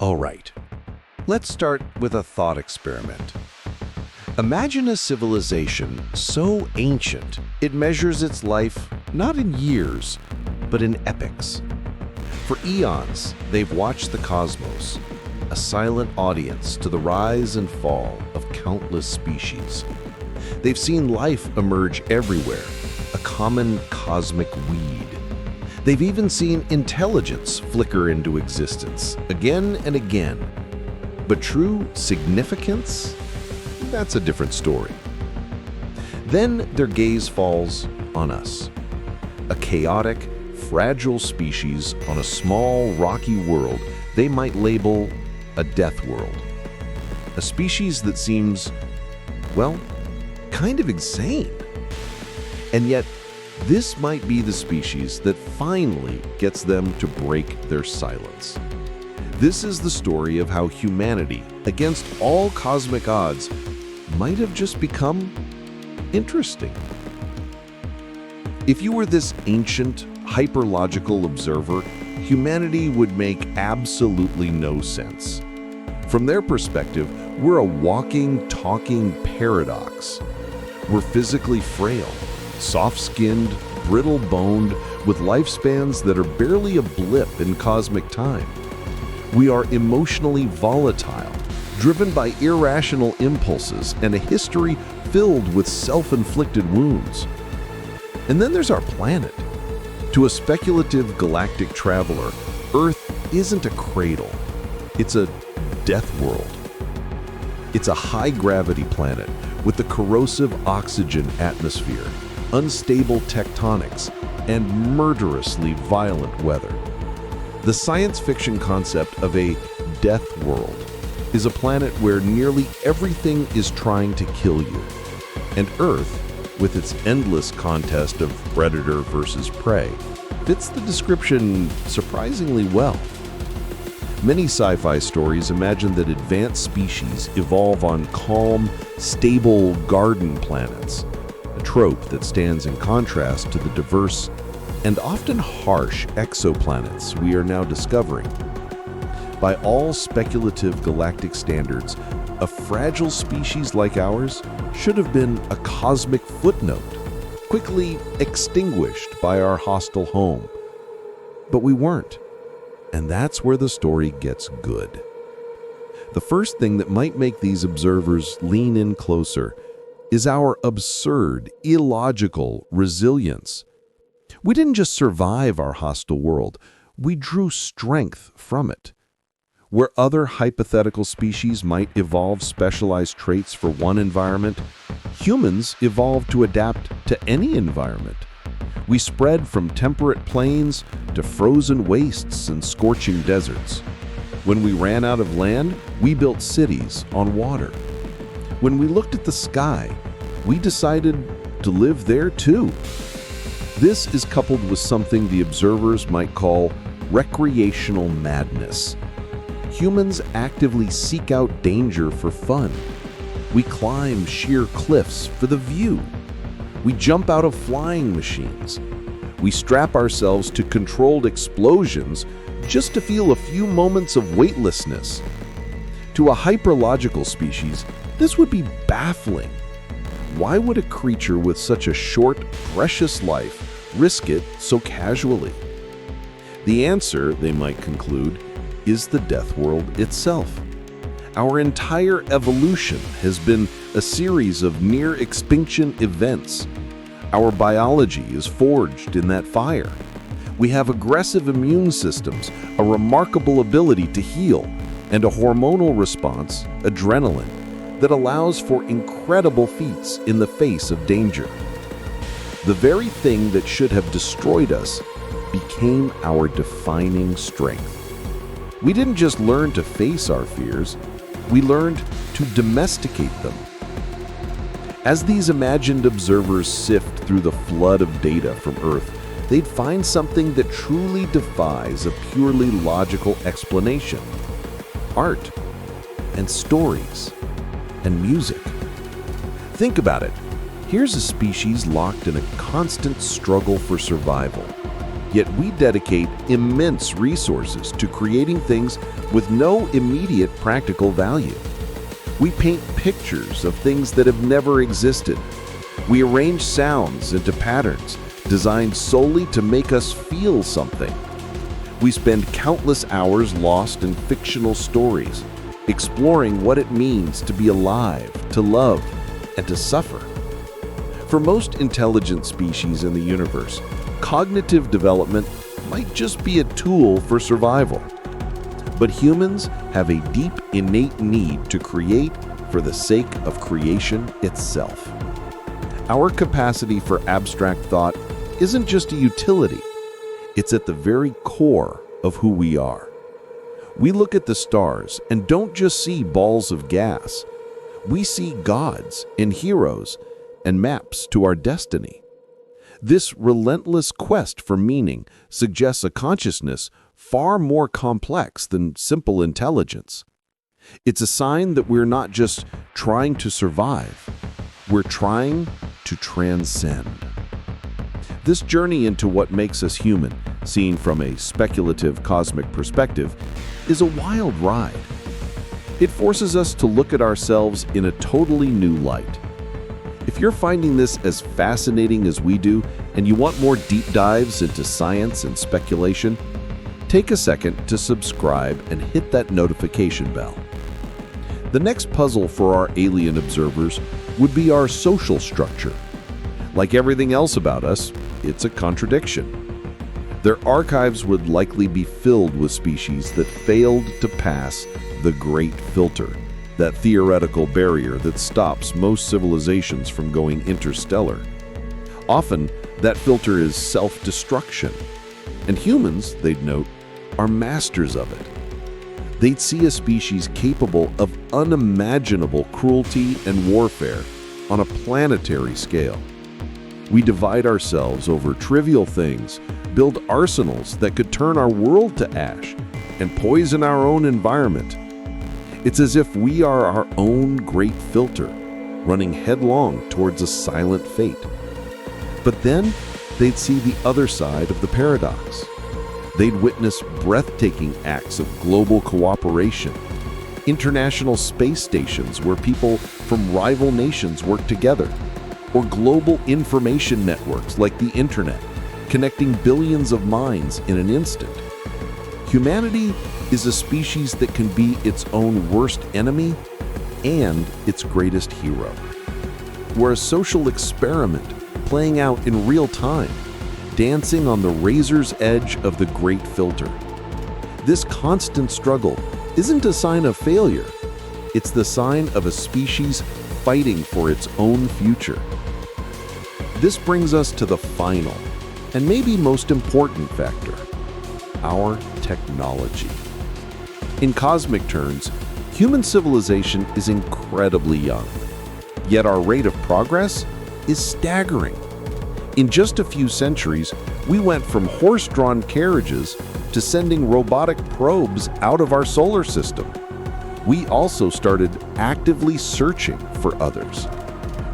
All right, let's start with a thought experiment. Imagine a civilization so ancient it measures its life not in years, but in epochs. For eons, they've watched the cosmos, a silent audience to the rise and fall of countless species. They've seen life emerge everywhere, a common cosmic weed. They've even seen intelligence flicker into existence, again and again. But true significance? That's a different story. Then their gaze falls on us, a chaotic, fragile species on a small, rocky world they might label a death world. A species that seems, well, kind of insane. And yet, this might be the species that finally gets them to break their silence. This is the story of how humanity, against all cosmic odds, might have just become interesting. If you were this ancient, hyperlogical observer, humanity would make absolutely no sense. From their perspective, we're a walking, talking paradox. We're physically frail, soft-skinned, brittle-boned, with lifespans that are barely a blip in cosmic time. We are emotionally volatile, driven by irrational impulses and a history filled with self-inflicted wounds. And then there's our planet. To a speculative galactic traveler, Earth isn't a cradle. It's a death world. It's a high-gravity planet with a corrosive oxygen atmosphere, unstable tectonics, and murderously violent weather. The science fiction concept of a death world is a planet where nearly everything is trying to kill you. And Earth, with its endless contest of predator versus prey, fits the description surprisingly well. Many sci-fi stories imagine that advanced species evolve on calm, stable garden planets, a trope that stands in contrast to the diverse and often harsh exoplanets we are now discovering. By all speculative galactic standards, a fragile species like ours should have been a cosmic footnote, quickly extinguished by our hostile home. But we weren't, and that's where the story gets good. The first thing that might make these observers lean in closer is our absurd, illogical resilience. We didn't just survive our hostile world, we drew strength from it. Where other hypothetical species might evolve specialized traits for one environment, humans evolved to adapt to any environment. We spread from temperate plains to frozen wastes and scorching deserts. When we ran out of land, we built cities on water. When we looked at the sky, we decided to live there too. This is coupled with something the observers might call recreational madness. Humans actively seek out danger for fun. We climb sheer cliffs for the view. We jump out of flying machines. We strap ourselves to controlled explosions just to feel a few moments of weightlessness. To a hyperlogical species, this would be baffling. Why would a creature with such a short, precious life risk it so casually? The answer, they might conclude, is the death world itself. Our entire evolution has been a series of near-extinction events. Our biology is forged in that fire. We have aggressive immune systems, a remarkable ability to heal, and a hormonal response, adrenaline, that allows for incredible feats in the face of danger. The very thing that should have destroyed us became our defining strength. We didn't just learn to face our fears, we learned to domesticate them. As these imagined observers sift through the flood of data from Earth, they'd find something that truly defies a purely logical explanation: art and stories and music. Think about it. Here's a species locked in a constant struggle for survival. Yet we dedicate immense resources to creating things with no immediate practical value. We paint pictures of things that have never existed. We arrange sounds into patterns designed solely to make us feel something. We spend countless hours lost in fictional stories, exploring what it means to be alive, to love, and to suffer. For most intelligent species in the universe, cognitive development might just be a tool for survival. But humans have a deep, innate need to create for the sake of creation itself. Our capacity for abstract thought isn't just a utility, it's at the very core of who we are. We look at the stars and don't just see balls of gas. We see gods and heroes and maps to our destiny. This relentless quest for meaning suggests a consciousness far more complex than simple intelligence. It's a sign that we're not just trying to survive, we're trying to transcend. This journey into what makes us human, seen from a speculative cosmic perspective, is a wild ride. It forces us to look at ourselves in a totally new light. If you're finding this as fascinating as we do, and you want more deep dives into science and speculation, take a second to subscribe and hit that notification bell. The next puzzle for our alien observers would be our social structure. Like everything else about us, it's a contradiction. Their archives would likely be filled with species that failed to pass the Great Filter, that theoretical barrier that stops most civilizations from going interstellar. Often, that filter is self-destruction, and humans, they'd note, are masters of it. They'd see a species capable of unimaginable cruelty and warfare on a planetary scale. We divide ourselves over trivial things, build arsenals that could turn our world to ash, and poison our own environment. It's as if we are our own great filter, running headlong towards a silent fate. But then, they'd see the other side of the paradox. They'd witness breathtaking acts of global cooperation, international space stations where people from rival nations work together, or global information networks like the internet, connecting billions of minds in an instant. Humanity is a species that can be its own worst enemy and its greatest hero. We're a social experiment playing out in real time, dancing on the razor's edge of the Great Filter. This constant struggle isn't a sign of failure. It's the sign of a species fighting for its own future. This brings us to the final, and maybe most important factor, our technology. In cosmic terms, human civilization is incredibly young, yet our rate of progress is staggering. In just a few centuries, we went from horse-drawn carriages to sending robotic probes out of our solar system. We also started actively searching for others.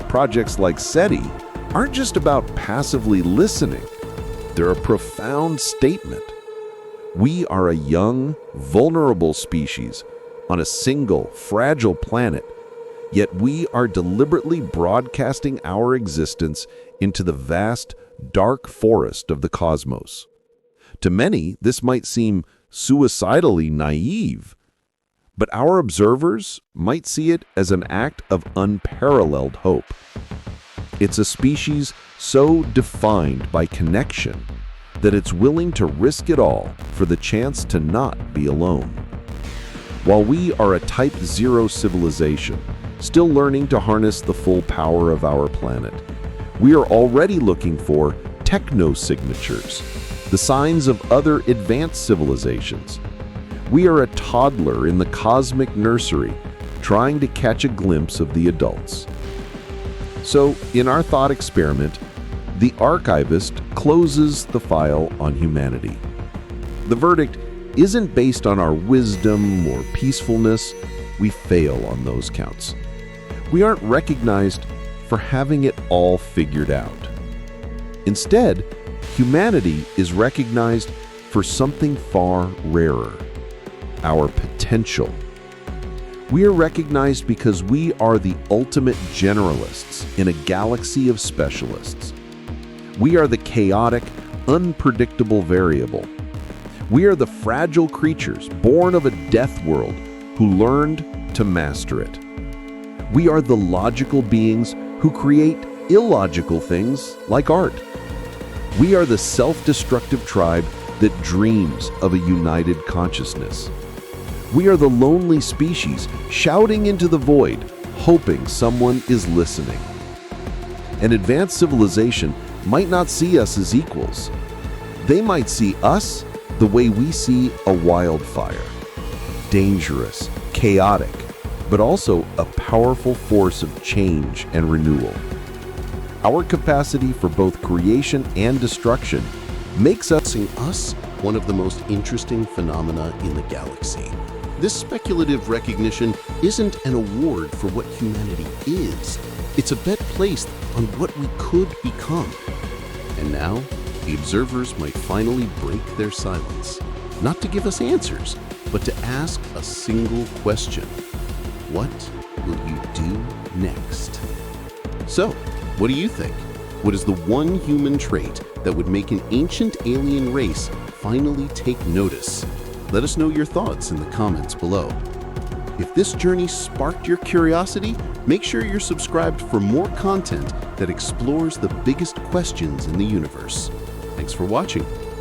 Projects like SETI aren't just about passively listening, they're a profound statement. We are a young, vulnerable species on a single, fragile planet, yet we are deliberately broadcasting our existence into the vast, dark forest of the cosmos. To many, this might seem suicidally naive, but our observers might see it as an act of unparalleled hope. It's a species so defined by connection that it's willing to risk it all for the chance to not be alone. While we are a Type 0 civilization, still learning to harness the full power of our planet, we are already looking for techno-signatures, the signs of other advanced civilizations. We are a toddler in the cosmic nursery, trying to catch a glimpse of the adults. So, in our thought experiment, the archivist closes the file on humanity. The verdict isn't based on our wisdom or peacefulness. We fail on those counts. We aren't recognized for having it all figured out. Instead, humanity is recognized for something far rarer: our potential. We are recognized because we are the ultimate generalists in a galaxy of specialists. We are the chaotic, unpredictable variable. We are the fragile creatures born of a death world who learned to master it. We are the logical beings who create illogical things like art. We are the self-destructive tribe that dreams of a united consciousness. We are the lonely species shouting into the void, hoping someone is listening. An advanced civilization might not see us as equals. They might see us the way we see a wildfire: dangerous, chaotic, but also a powerful force of change and renewal. Our capacity for both creation and destruction makes us one of the most interesting phenomena in the galaxy. This speculative recognition isn't an award for what humanity is. It's a bet placed on what we could become. And now, the observers might finally break their silence, not to give us answers, but to ask a single question: what will you do next? So, what do you think? What is the one human trait that would make an ancient alien race finally take notice? Let us know your thoughts in the comments below. If this journey sparked your curiosity, make sure you're subscribed for more content that explores the biggest questions in the universe. Thanks for watching.